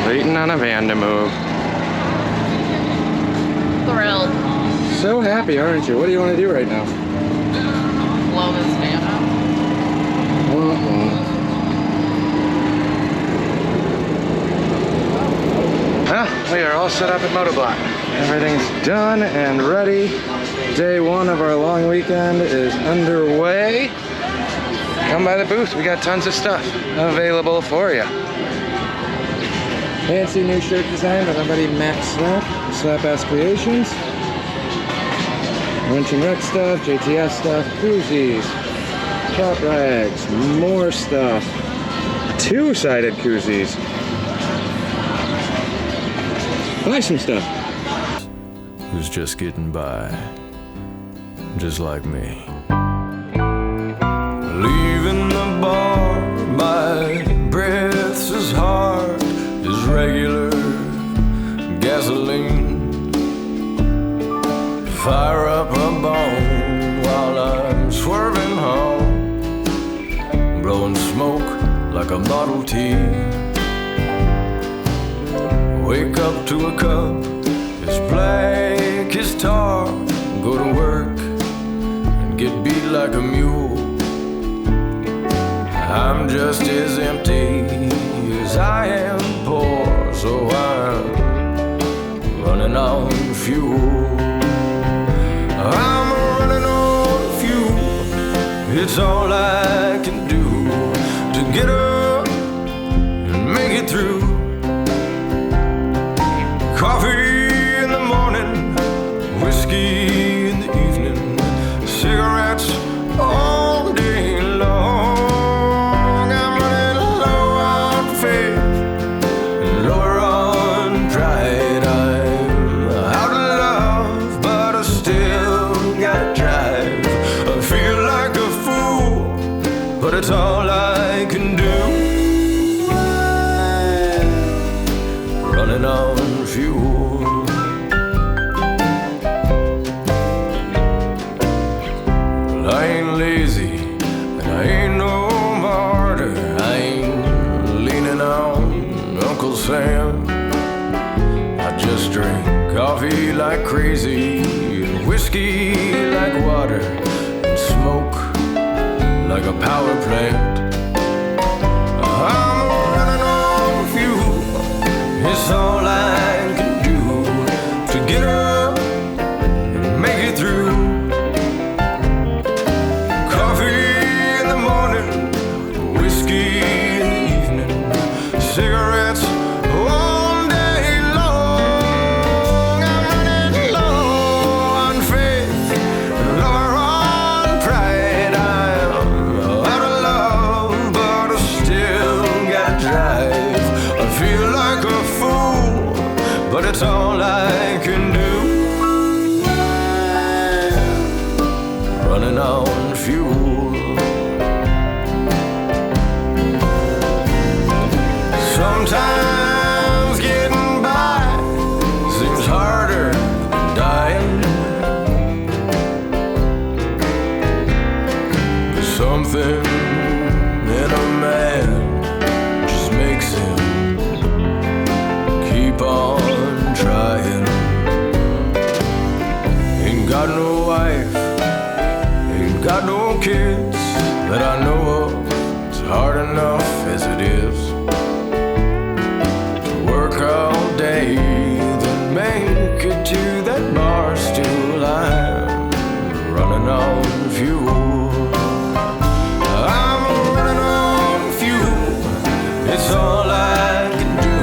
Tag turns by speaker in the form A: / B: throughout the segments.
A: Waiting on a van to move.
B: Thrilled.
A: So happy, aren't you? What do you want to do right now?
B: Blow this van up.
A: Well, we are all set up at Motoblot. Everything's done and ready. Day one of our long weekend is underway. Come by the booth, we got tons of stuff available for you. Fancy new shirt design by my buddy Matt Slap Ass Creations. Wrench and Wreck stuff, JTS stuff, koozies, cap rags, more stuff. Two-sided koozies. Buy some stuff.
C: Who's just getting by, just like me. Leaving the bar, my breath's as hard as regular gasoline. Fire up a bone while I'm swerving home, blowing smoke like a Model T. Wake up to a cup as black as tar, go to work and get beat like a mule. I'm just as empty as I am poor, so I'm running on fuel. I'm running on fuel, it's all I can do to get up and make it through. Coffee in the morning, whiskey in the evening, cigarettes all day long. I'm running low on faith and lower on pride. I'm out of love, but I still got drive. I feel like a fool, but it's all I can do. Running on fuel. Well, I ain't lazy and I ain't no martyr. I ain't leaning on Uncle Sam. I just drink coffee like crazy and whiskey like water and smoke like a power plant. I'm running on fuel, it's all I can do to get up and make it through. Coffee in the morning, whiskey in the evening, cigarettes all day long. I'm running low on faith, lower on pride. I'm out of love, but I still got drive. I feel like a fool, but it's all I can do. Running on fuel. Sometimes getting by seems harder than dying. But something in a man just makes him keep on trying. Ain't got no wife, ain't got no kids that I know of. It's hard enough as it is to work all day, then make it to that bar stool. I'm running on fuel. I'm running on fuel, it's all I can do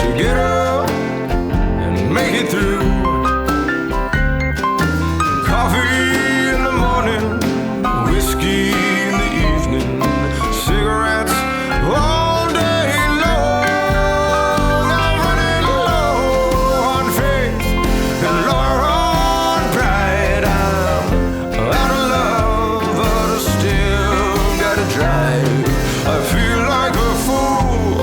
C: to get up and make it through. Coffee in the morning, whiskey in the evening, cigarettes all day long. I'm running low on faith and lower on pride. I'm out of love, but I still gotta drive. I feel like a fool,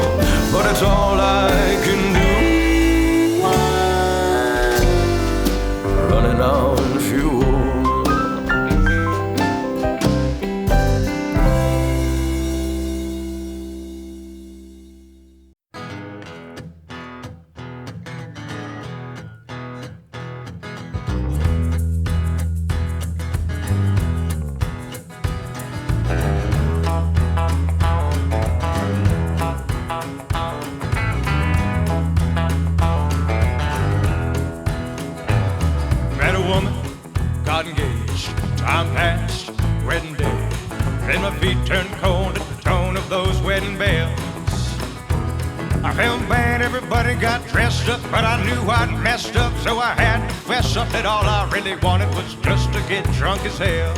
C: I felt bad, everybody got dressed up, but I knew I'd messed up, so I had to fess up that all I really wanted was just to get drunk as hell.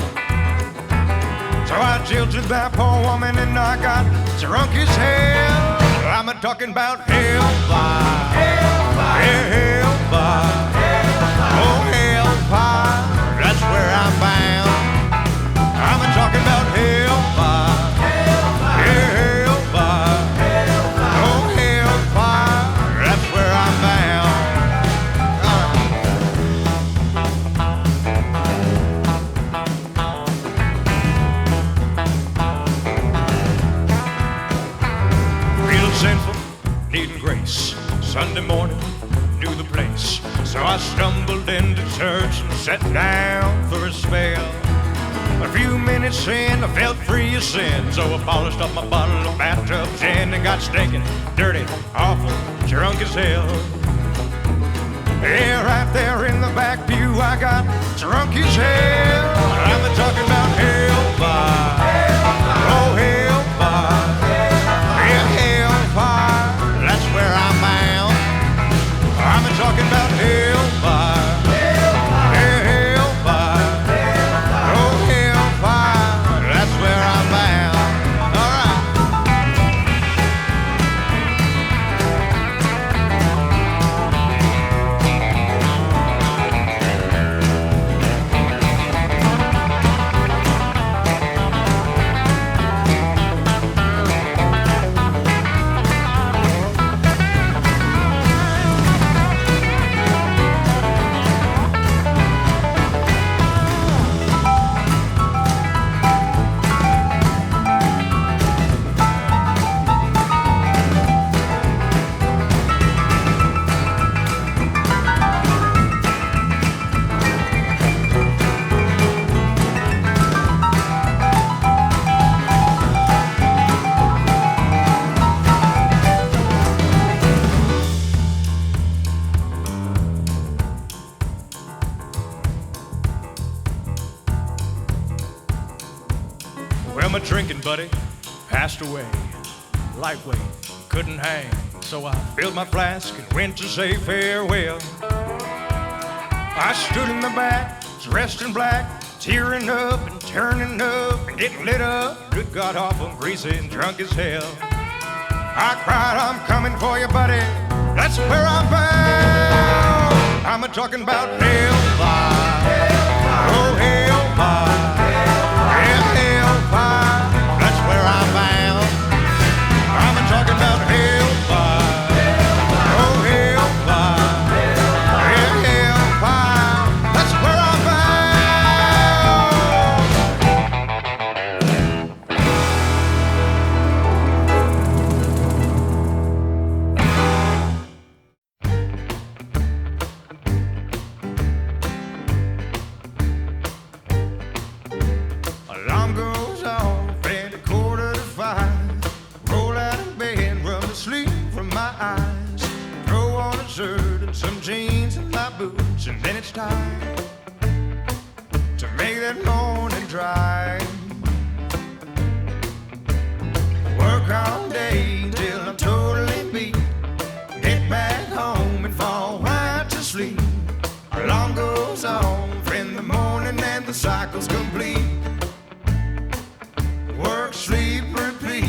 C: So I jilted that poor woman and I got drunk as hell. I'm talking about hellfire, yeah, hellfire, oh hellfire, that's where I'm bound. I'm talking about hellfire, yeah, hellfire, oh hellfire, that's where I'm bound. Real sinful, needing grace. Sunday morning, knew the place. So I stumbled into church and sat down for a spell. A few minutes in, I felt free of sin, so I polished off my bottle of bathtub gin and got stinking, dirty, awful, drunk as hell. Yeah, right there in the back pew, I got drunk as hell. I'm talking about hellfire, oh hellfire, yeah, hellfire, that's where I'm bound. I'm talking about hellfire, yeah, hellfire, oh hellfire, that's where I'm bound. All right. Well, my drinking buddy passed away, lightweight, couldn't hang. So I filled my flask and went to say farewell. I stood in the back, dressed in black, tearing up and turning up and getting lit up. Good God, awful, greasy and drunk as hell. I cried, I'm coming for you, buddy, that's where I'm bound. I'm talking about hellfire, oh hellfire, yeah, hellfire, that's where I'm bound. I'm talking about hellfire, oh hellfire, yeah, hellfire, that's where I'm Alarm goes off at 4:45. Roll out of bed, rub the sleep from my eyes. Throw on a shirt and some jeans and my boots, and then it's time to make that morning drive. Work all day till I'm totally beat. Get back home and fall right to sleep. Alarm goes off in the morning and the cycle's complete. Work, sleep, repeat.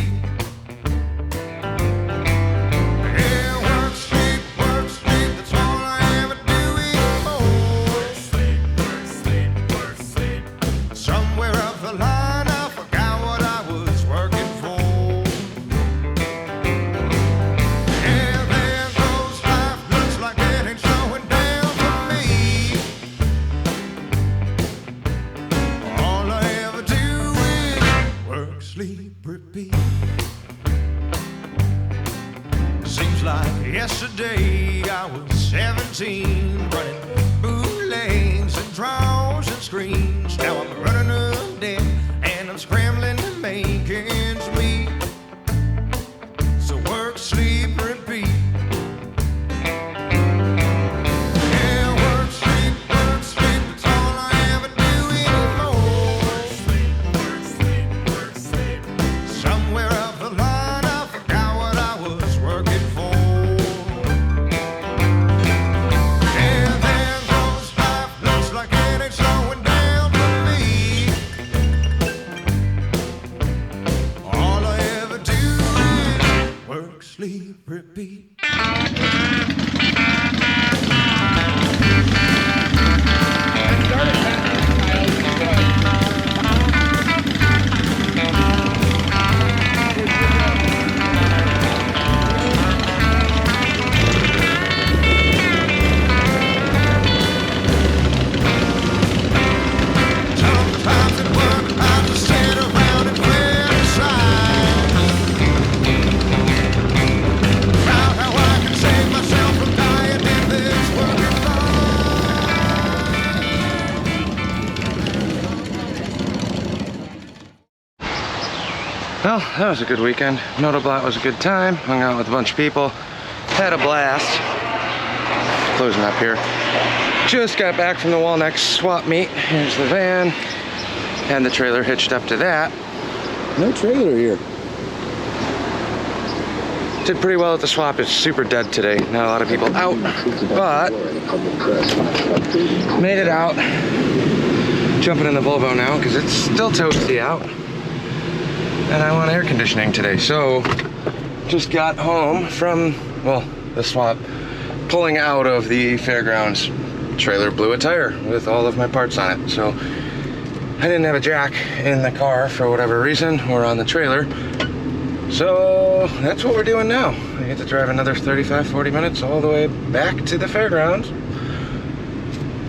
C: Yeah, work, sleep, that's all I ever do anymore. Work, sleep, somewhere up the line I forgot what I was working for. Yeah, there goes life, looks like it ain't slowing down for me. All I ever do is work, sleep, repeat. Seems like yesterday I was 17, running bootlegs and draws and screens. Now I'm running up debt and I'm scrambling to make ends meet. So work, sleep, repeat. Yeah, work, sleep, that's all I ever do anymore. Somewhere up the line I forgot what I was working for. work, sleep, repeat. Sometimes it works out to sit around and criticize about how I can save myself from dying in this working
A: Well, that was a good weekend. Motoblot was a good time. Hung out with a bunch of people. Had a blast. Closing up here. Just got back from the Walneck swap meet. Here's the van. And the trailer hitched up to that. No trailer here. Did pretty well at the swap. It's super dead today. Not a lot of people out. But made it out. Jumping in the Volvo now because it's still toasty out. And I want air conditioning today. So just got home from, well, the swap. Pulling out of the fairgrounds. Trailer blew a tire with all of my parts on it. So I didn't have a jack in the car for whatever reason, or on the trailer. So that's what we're doing now. I get to drive another 35-40 minutes all the way back to the fairgrounds.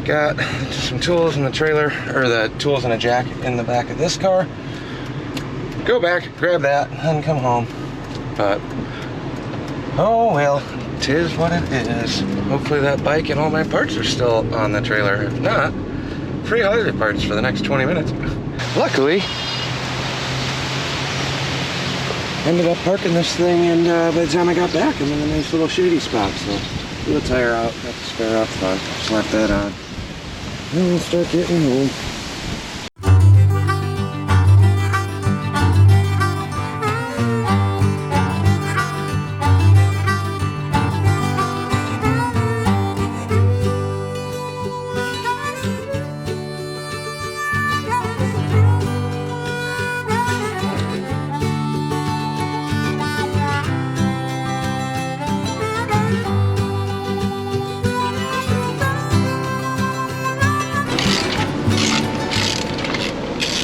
A: Got some tools in the trailer, or the tools and a jack in the back of this car. Go back, grab that, and come home. But, oh well. 'Tis what it is. Hopefully that bike and all my parts are still on the trailer. If not, free holiday parts for the next 20 minutes. Luckily, ended up parking this thing, and by the time I got back, I'm in a nice little shady spot. So, blew the tire out, got the spare out front, slap that on, and we'll start getting home.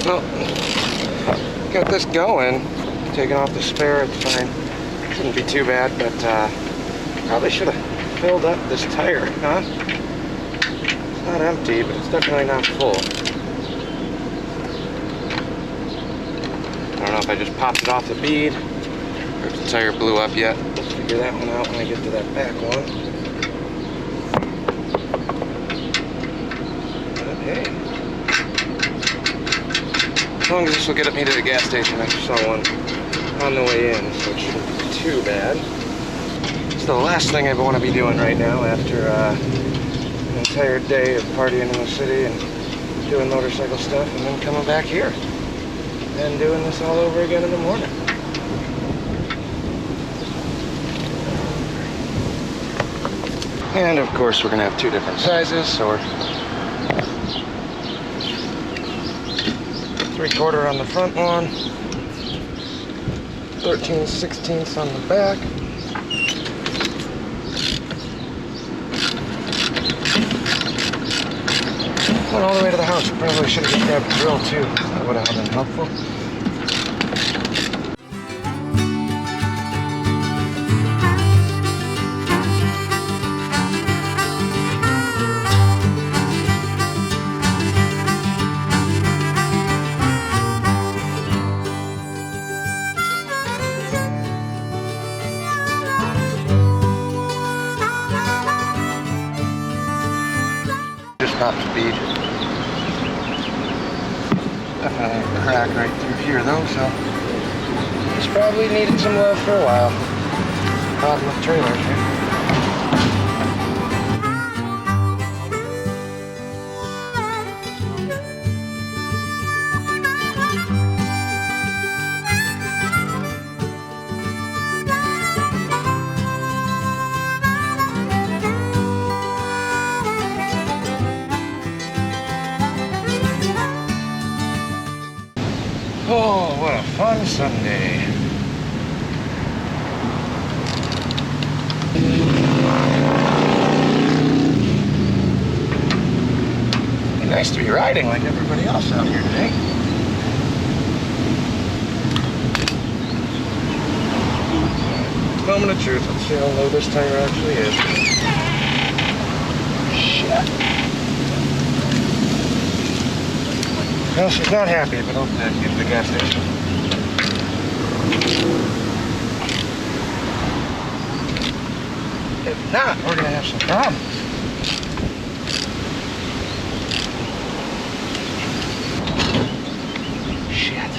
A: Well, got this going. Taking off the spare, it's fine. Shouldn't be too bad, but probably should have filled up this tire, huh? It's not empty, but it's definitely not full. I don't know if I just popped it off the bead, or if the tire blew up yet. Let's figure that one out when I get to that back one. But hey. As long as this will get me to the gas station, I saw one on the way in, so it shouldn't be too bad. It's the last thing I want to be doing right now after an entire day of partying in the city and doing motorcycle stuff, and then coming back here and doing this all over again in the morning. And of course we're going to have two different sizes, so we're 3/4 on the front one, 13/16 on the back. Went all the way to the house. I probably should have just grabbed a drill too. That would have been helpful. Top speed. Definitely a crack right through here though, so it's probably needed some love for a while. Problem with trailers here. Oh, what a fun Sunday. nice to be riding like everybody else out here today. Moment of truth. Let's see how low this tire actually is. Shit. Well, she's not happy, but I'll get to the gas station. If not, we're gonna have some problems. Shit.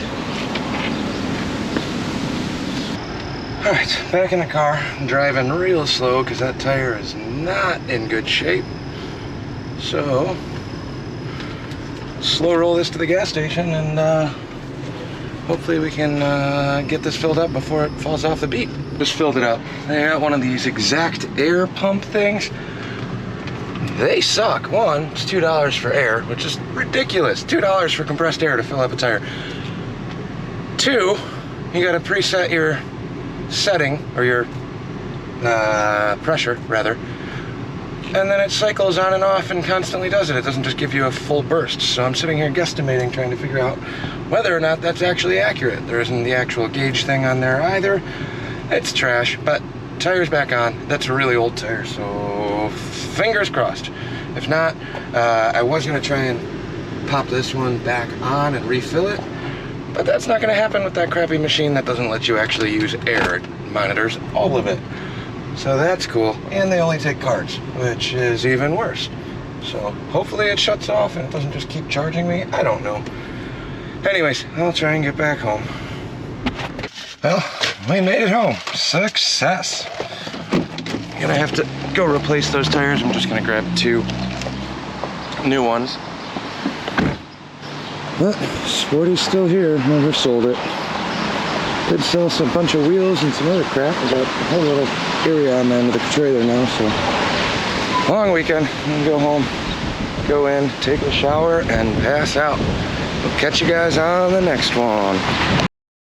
A: Alright, back in the car. I'm driving real slow because that tire is not in good shape. So, slow roll this to the gas station and hopefully we can get this filled up before it falls off the beat. Just filled it up. They got one of these exact air pump things. They suck. One, it's $2 for air, which is ridiculous. $2 for compressed air to fill up a tire. Two, you gotta preset your setting, or your pressure, rather. And then it cycles on and off and constantly does it. It doesn't just give you a full burst. So I'm sitting here guesstimating, trying to figure out whether or not that's actually accurate. There isn't the actual gauge thing on there either. It's trash, but tire's back on. That's a really old tire, so fingers crossed. If not, I was gonna try and pop this one back on and refill it, but that's not gonna happen with that crappy machine that doesn't let you actually use air. It monitors all of it. So that's cool, and they only take cards, which is even worse. So hopefully it shuts off and it doesn't just keep charging me. I don't know. Anyways, I'll try and get back home. Well, we made it home. Success. Gonna have to go replace those tires. I'm just gonna grab 2 new ones. But Sporty's still here. Never sold it. Did sell some bunch of wheels and some other crap. I got a whole little area on the end of the trailer now, so long weekend. I'm gonna go home, go in, take a shower, and pass out. We'll catch you guys on the next one.